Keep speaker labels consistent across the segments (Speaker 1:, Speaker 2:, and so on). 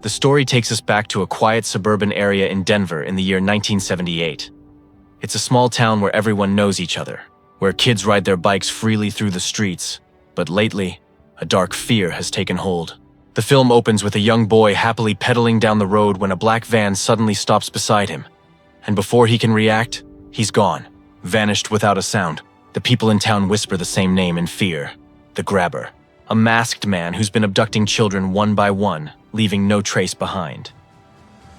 Speaker 1: The story takes us back to a quiet suburban area in Denver in the year 1978. It's a small town where everyone knows each other, where kids ride their bikes freely through the streets. But lately, a dark fear has taken hold. The film opens with a young boy happily pedaling down the road when a black van suddenly stops beside him. And before he can react, he's gone, vanished without a sound. The people in town whisper the same name in fear: the Grabber, a masked man who's been abducting children one by one, leaving no trace behind.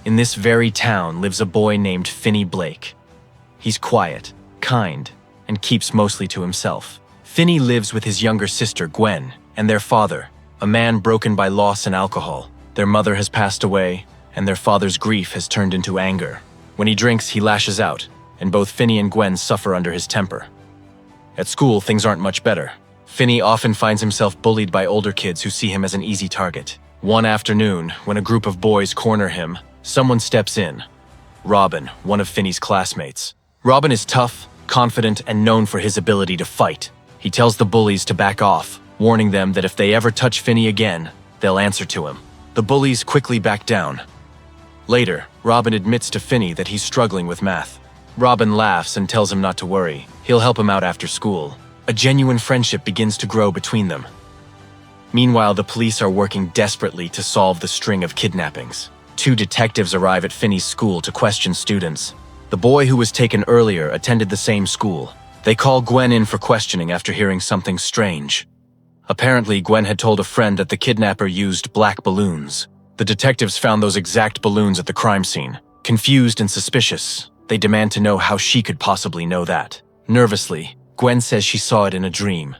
Speaker 1: In this very town lives a boy named Finny Blake. He's quiet, kind, and keeps mostly to himself. Finny lives with his younger sister, Gwen, and their father, a man broken by loss and alcohol. Their mother has passed away, and their father's grief has turned into anger. When he drinks, he lashes out, and both Finny and Gwen suffer under his temper. At school, things aren't much better. Finny often finds himself bullied by older kids who see him as an easy target. One afternoon, when a group of boys corner him, someone steps in. Robin, one of Finny's classmates. Robin is tough, confident, and known for his ability to fight. He tells the bullies to back off, warning them that if they ever touch Finny again, they'll answer to him. The bullies quickly back down. Later, Robin admits to Finny that he's struggling with math. Robin laughs and tells him not to worry. He'll help him out after school. A genuine friendship begins to grow between them. Meanwhile, the police are working desperately to solve the string of kidnappings. 2 detectives arrive at Finny's school to question students. The boy who was taken earlier attended the same school. They call Gwen in for questioning after hearing something strange. Apparently, Gwen had told a friend that the kidnapper used black balloons. The detectives found those exact balloons at the crime scene. Confused and suspicious, they demand to know how she could possibly know that. Nervously, Gwen says she saw it in a dream.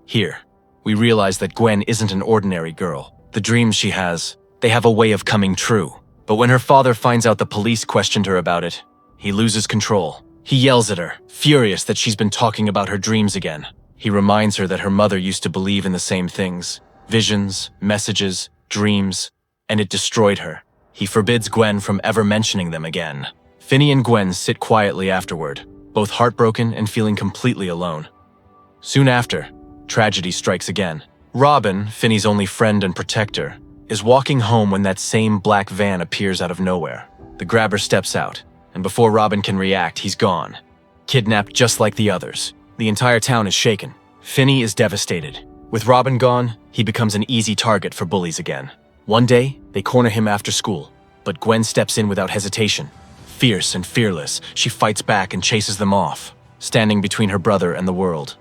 Speaker 1: Here, we realize that Gwen isn't an ordinary girl. The dreams she has, they have a way of coming true. But when her father finds out the police questioned her about it, he loses control. He yells at her, furious that she's been talking about her dreams again. He reminds her that her mother used to believe in the same things: visions, messages, dreams, and it destroyed her. He forbids Gwen from ever mentioning them again. Finny and Gwen sit quietly afterward, both heartbroken and feeling completely alone. Soon after, tragedy strikes again. Robin, Finny's only friend and protector, is walking home when that same black van appears out of nowhere. The Grabber steps out, and before Robin can react, he's gone. Kidnapped just like the others. The entire town is shaken. Finny is devastated. With Robin gone, he becomes an easy target for bullies again. One day, they corner him after school, but Gwen steps in without hesitation. Fierce and fearless, she fights back and chases them off, standing between her brother and the world.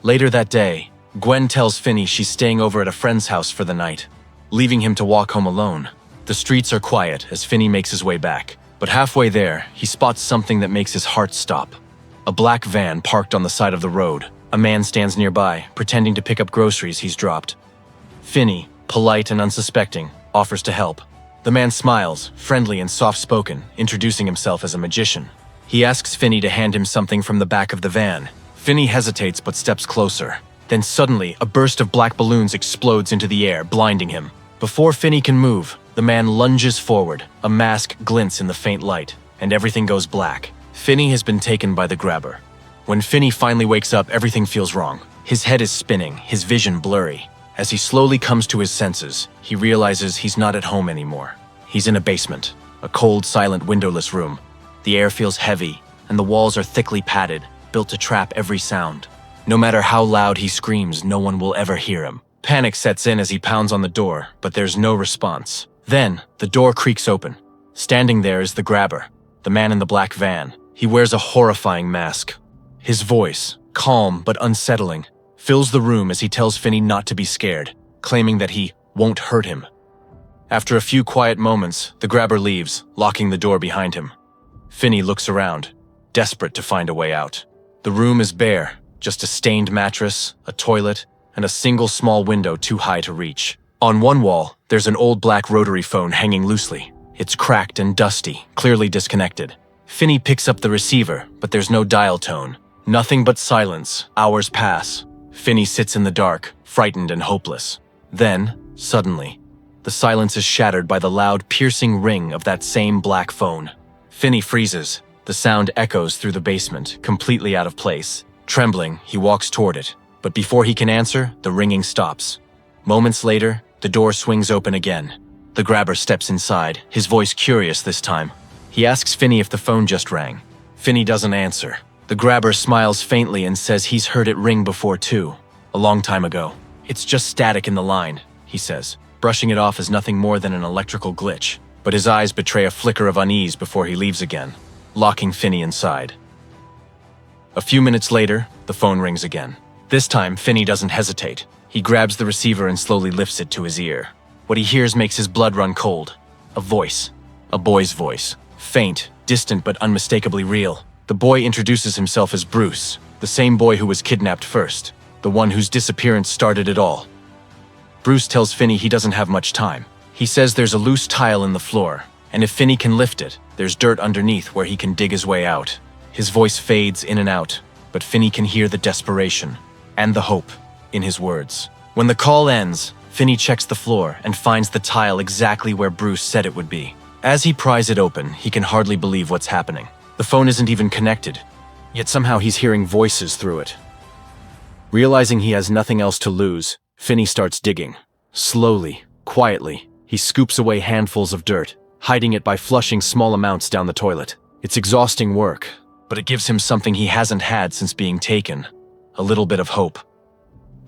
Speaker 1: Later that day, Gwen tells Finny she's staying over at a friend's house for the night, leaving him to walk home alone. The streets are quiet as Finny makes his way back, but halfway there, he spots something that makes his heart stop. A black van parked on the side of the road. A man stands nearby, pretending to pick up groceries he's dropped. Finny, polite and unsuspecting, offers to help. The man smiles, friendly and soft-spoken, introducing himself as a magician. He asks Finny to hand him something from the back of the van. Finny hesitates but steps closer. Then suddenly, a burst of black balloons explodes into the air, blinding him. Before Finny can move, the man lunges forward. A mask glints in the faint light, and everything goes black. Finny has been taken by the Grabber. When Finny finally wakes up, everything feels wrong. His head is spinning, his vision blurry. As he slowly comes to his senses, he realizes he's not at home anymore. He's in a basement, a cold, silent, windowless room. The air feels heavy, and the walls are thickly padded, built to trap every sound. No matter how loud he screams, no one will ever hear him. Panic sets in as he pounds on the door, but there's no response. Then, the door creaks open. Standing there is the Grabber, the man in the black van. He wears a horrifying mask. His voice, calm but unsettling, fills the room as he tells Finny not to be scared, claiming that he won't hurt him. After a few quiet moments, the Grabber leaves, locking the door behind him. Finny looks around, desperate to find a way out. The room is bare, just a stained mattress, a toilet, and a single small window too high to reach. On one wall, there's an old black rotary phone hanging loosely. It's cracked and dusty, clearly disconnected. Finny picks up the receiver, but there's no dial tone. Nothing but silence. Hours pass. Finny sits in the dark, frightened and hopeless. Then, suddenly, the silence is shattered by the loud, piercing ring of that same black phone. Finny freezes. The sound echoes through the basement, completely out of place. Trembling, he walks toward it, but before he can answer, the ringing stops. Moments later, the door swings open again. The grabber steps inside, his voice curious this time. He asks Finny if the phone just rang. Finny doesn't answer. The grabber smiles faintly and says he's heard it ring before too, a long time ago. It's just static in the line, he says, brushing it off as nothing more than an electrical glitch, but his eyes betray a flicker of unease before he leaves again, locking Finny inside. A few minutes later, the phone rings again. This time, Finny doesn't hesitate. He grabs the receiver and slowly lifts it to his ear. What he hears makes his blood run cold. A voice. A boy's voice. Faint, distant but unmistakably real. The boy introduces himself as Bruce, the same boy who was kidnapped first, the one whose disappearance started it all. Bruce tells Finny he doesn't have much time. He says there's a loose tile in the floor, and if Finny can lift it, there's dirt underneath where he can dig his way out. His voice fades in and out, but Finny can hear the desperation and the hope in his words. When the call ends, Finny checks the floor and finds the tile exactly where Bruce said it would be. As he pries it open, he can hardly believe what's happening. The phone isn't even connected, yet somehow he's hearing voices through it. Realizing he has nothing else to lose, Finny starts digging. Slowly, quietly, he scoops away handfuls of dirt, hiding it by flushing small amounts down the toilet. It's exhausting work, but it gives him something he hasn't had since being taken: a little bit of hope.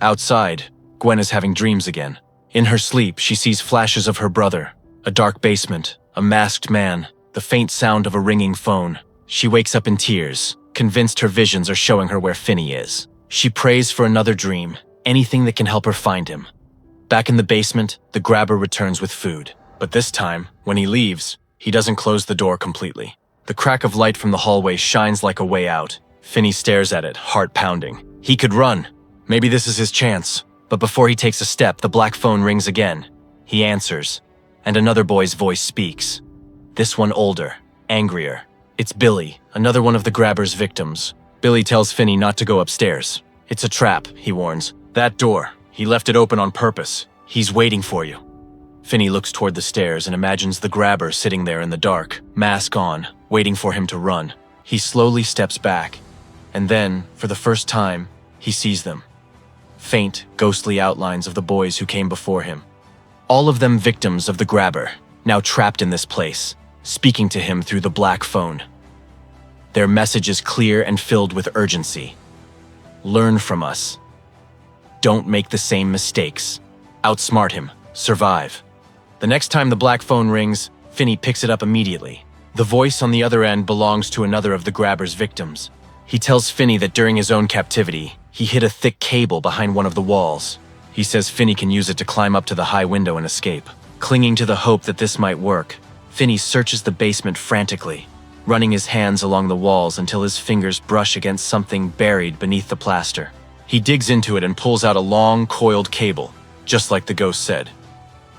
Speaker 1: Outside, Gwen is having dreams again. In her sleep, she sees flashes of her brother, a dark basement, a masked man, the faint sound of a ringing phone. She wakes up in tears, convinced her visions are showing her where Finny is. She prays for another dream, anything that can help her find him. Back in the basement, the grabber returns with food. But this time, when he leaves, he doesn't close the door completely. The crack of light from the hallway shines like a way out. Finny stares at it, heart pounding. He could run. Maybe this is his chance. But before he takes a step, the black phone rings again. He answers, and another boy's voice speaks. This one older, angrier. It's Billy, another one of the grabber's victims. Billy tells Finny not to go upstairs. It's a trap, he warns. That door, he left it open on purpose. He's waiting for you. Finny looks toward the stairs and imagines the grabber sitting there in the dark, mask on, waiting for him to run. He slowly steps back, and then, for the first time, he sees them. Faint, ghostly outlines of the boys who came before him. All of them victims of the grabber, now trapped in this place, speaking to him through the black phone. Their message is clear and filled with urgency. Learn from us. Don't make the same mistakes. Outsmart him. Survive. The next time the black phone rings, Finny picks it up immediately. The voice on the other end belongs to another of the grabber's victims. He tells Finny that during his own captivity, he hid a thick cable behind one of the walls. He says Finny can use it to climb up to the high window and escape. Clinging to the hope that this might work, Finny searches the basement frantically, running his hands along the walls until his fingers brush against something buried beneath the plaster. He digs into it and pulls out a long, coiled cable, just like the ghost said.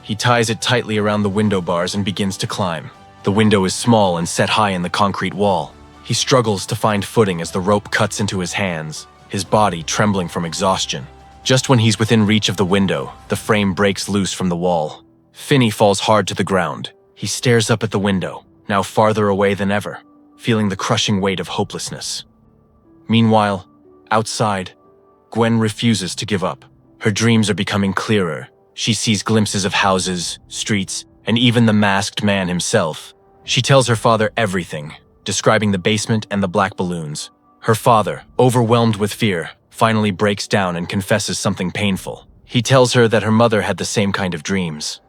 Speaker 1: He ties it tightly around the window bars and begins to climb. The window is small and set high in the concrete wall. He struggles to find footing as the rope cuts into his hands, his body trembling from exhaustion. Just when he's within reach of the window, the frame breaks loose from the wall. Finny falls hard to the ground. He stares up at the window, now farther away than ever, feeling the crushing weight of hopelessness. Meanwhile, outside, Gwen refuses to give up. Her dreams are becoming clearer. She sees glimpses of houses, streets, and even the masked man himself. She tells her father everything, describing the basement and the black balloons. Her father, overwhelmed with fear, finally breaks down and confesses something painful. He tells her that her mother had the same kind of dreams.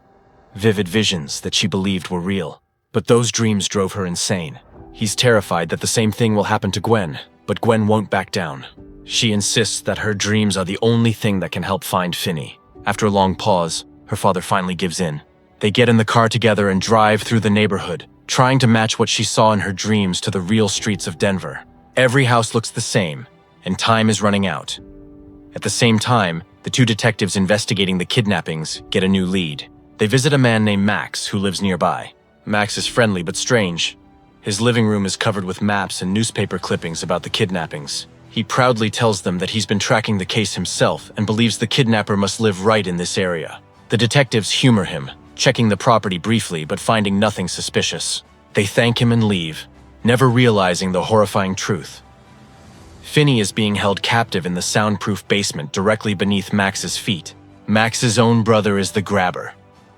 Speaker 1: Vivid visions that she believed were real. But those dreams drove her insane. He's terrified that the same thing will happen to Gwen, but Gwen won't back down. She insists that her dreams are the only thing that can help find Finny. After a long pause, her father finally gives in. They get in the car together and drive through the neighborhood, trying to match what she saw in her dreams to the real streets of Denver. Every house looks the same, and time is running out. At the same time, the two detectives investigating the kidnappings get a new lead. They visit a man named Max who lives nearby. Max is friendly but strange. His living room is covered with maps and newspaper clippings about the kidnappings. He proudly tells them that he's been tracking the case himself and believes the kidnapper must live right in this area. The detectives humor him, checking the property briefly but finding nothing suspicious. They thank him and leave, never realizing the horrifying truth. Finny is being held captive in the soundproof basement directly beneath Max's feet. Max's own brother is the grabber.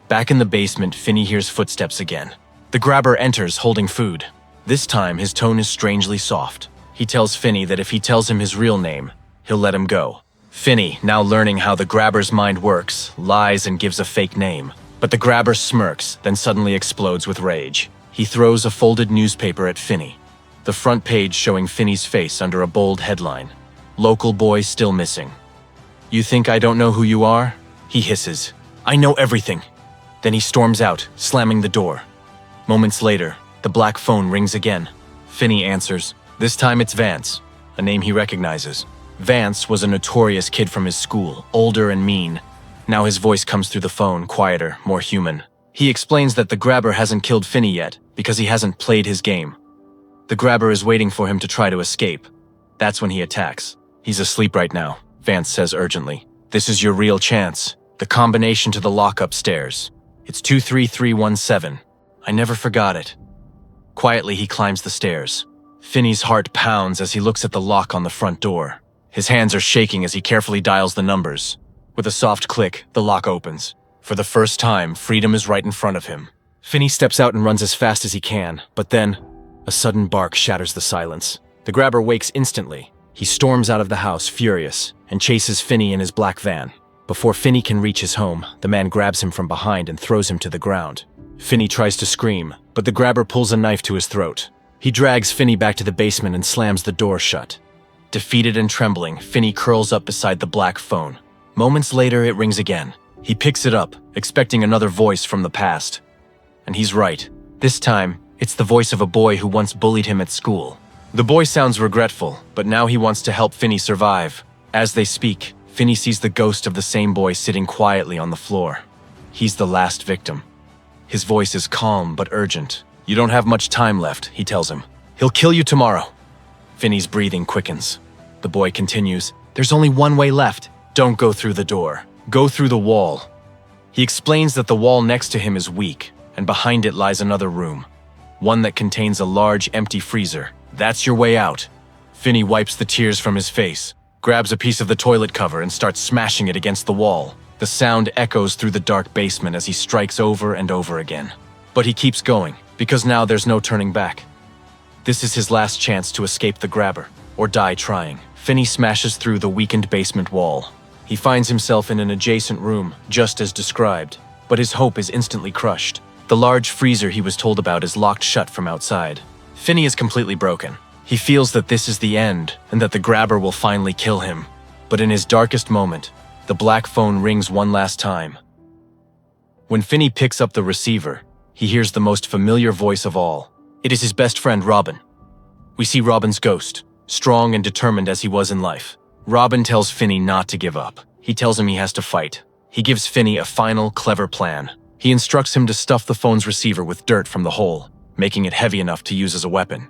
Speaker 1: Back in the basement, Finny hears footsteps again. The grabber enters holding food. This time, his tone is strangely soft. He tells Finny that if he tells him his real name, he'll let him go. Finny, now learning how the grabber's mind works, lies and gives a fake name. But the grabber smirks, then suddenly explodes with rage. He throws a folded newspaper at Finny, the front page showing Finny's face under a bold headline. Local boy still missing. You think I don't know who you are? He hisses. I know everything. Then he storms out, slamming the door. Moments later, the black phone rings again. Finny answers. This time it's Vance, a name he recognizes. Vance was a notorious kid from his school, older and mean. Now his voice comes through the phone, quieter, more human. He explains that the grabber hasn't killed Finny yet because he hasn't played his game. The grabber is waiting for him to try to escape. That's when he attacks. He's asleep right now, Vance says urgently. This is your real chance. The combination to the lock upstairs. It's 23317. I never forgot it. Quietly, he climbs the stairs. Finny's heart pounds as he looks at the lock on the front door. His hands are shaking as he carefully dials the numbers. With a soft click, the lock opens. For the first time, freedom is right in front of him. Finny steps out and runs as fast as he can, but then, a sudden bark shatters the silence. The grabber wakes instantly. He storms out of the house, furious, and chases Finny in his black van. Before Finny can reach his home, the man grabs him from behind and throws him to the ground. Finny tries to scream, but the grabber pulls a knife to his throat. He drags Finny back to the basement and slams the door shut. Defeated and trembling, Finny curls up beside the black phone. Moments later, it rings again. He picks it up, expecting another voice from the past. And he's right. This time, it's the voice of a boy who once bullied him at school. The boy sounds regretful, but now he wants to help Finny survive. As they speak, Finny sees the ghost of the same boy sitting quietly on the floor. He's the last victim. His voice is calm but urgent. You don't have much time left, he tells him. He'll kill you tomorrow. Finny's breathing quickens. The boy continues, there's only one way left. Don't go through the door. Go through the wall. He explains that the wall next to him is weak, and behind it lies another room. One that contains a large, empty freezer. That's your way out. Finny wipes the tears from his face, grabs a piece of the toilet cover and starts smashing it against the wall. The sound echoes through the dark basement as he strikes over and over again. But he keeps going, because now there's no turning back. This is his last chance to escape the grabber, or die trying. Finny smashes through the weakened basement wall. He finds himself in an adjacent room, just as described, but his hope is instantly crushed. The large freezer he was told about is locked shut from outside. Finny is completely broken. He feels that this is the end, and that the grabber will finally kill him. But in his darkest moment, the black phone rings one last time. When Finny picks up the receiver, he hears the most familiar voice of all. It is his best friend, Robin. We see Robin's ghost, strong and determined as he was in life. Robin tells Finny not to give up. He tells him he has to fight. He gives Finny a final, clever plan. He instructs him to stuff the phone's receiver with dirt from the hole, making it heavy enough to use as a weapon.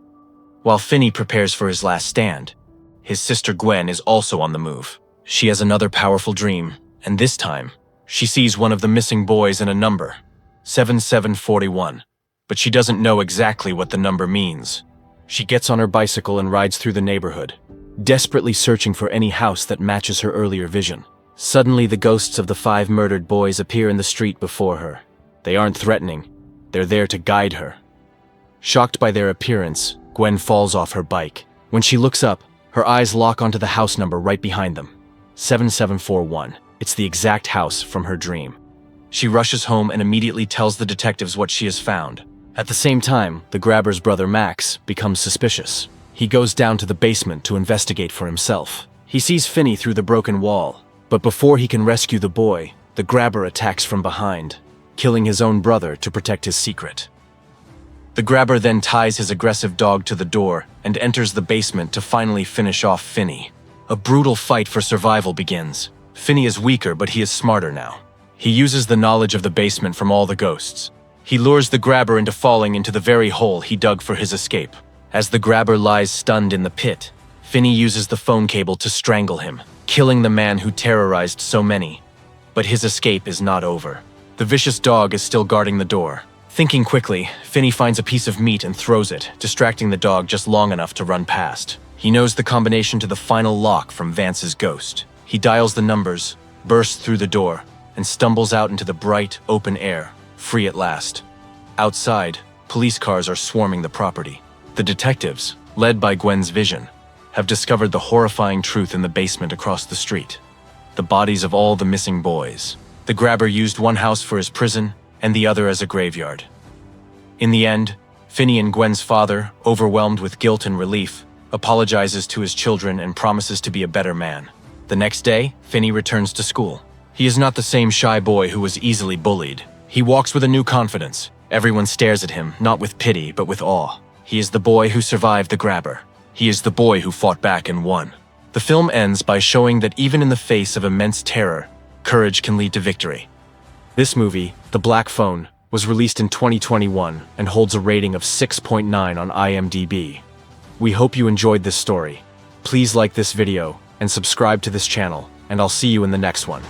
Speaker 1: While Finny prepares for his last stand, his sister Gwen is also on the move. She has another powerful dream, and this time, she sees one of the missing boys in a number, 7741, but she doesn't know exactly what the number means. She gets on her bicycle and rides through the neighborhood, desperately searching for any house that matches her earlier vision. Suddenly, the ghosts of the 5 murdered boys appear in the street before her. They aren't threatening. They're there to guide her. Shocked by their appearance, Gwen falls off her bike. When she looks up, her eyes lock onto the house number right behind them, 7741. It's the exact house from her dream. She rushes home and immediately tells the detectives what she has found. At the same time, the grabber's brother Max becomes suspicious. He goes down to the basement to investigate for himself. He sees Finny through the broken wall, but before he can rescue the boy, the grabber attacks from behind, killing his own brother to protect his secret. The grabber then ties his aggressive dog to the door and enters the basement to finally finish off Finny. A brutal fight for survival begins. Finny is weaker, but he is smarter now. He uses the knowledge of the basement from all the ghosts. He lures the grabber into falling into the very hole he dug for his escape. As the grabber lies stunned in the pit, Finny uses the phone cable to strangle him, killing the man who terrorized so many. But his escape is not over. The vicious dog is still guarding the door. Thinking quickly, Finny finds a piece of meat and throws it, distracting the dog just long enough to run past. He knows the combination to the final lock from Vance's ghost. He dials the numbers, bursts through the door, and stumbles out into the bright, open air, free at last. Outside, police cars are swarming the property. The detectives, led by Gwen's vision, have discovered the horrifying truth in the basement across the street. The bodies of all the missing boys. The grabber used one house for his prison and the other as a graveyard. In the end, Finny and Gwen's father, overwhelmed with guilt and relief, apologizes to his children and promises to be a better man. The next day, Finny returns to school. He is not the same shy boy who was easily bullied. He walks with a new confidence. Everyone stares at him, not with pity, but with awe. He is the boy who survived the grabber. He is the boy who fought back and won. The film ends by showing that even in the face of immense terror, courage can lead to victory. This movie, The Black Phone, was released in 2021 and holds a rating of 6.9 on IMDb. We hope you enjoyed this story. Please like this video and subscribe to this channel, and I'll see you in the next one.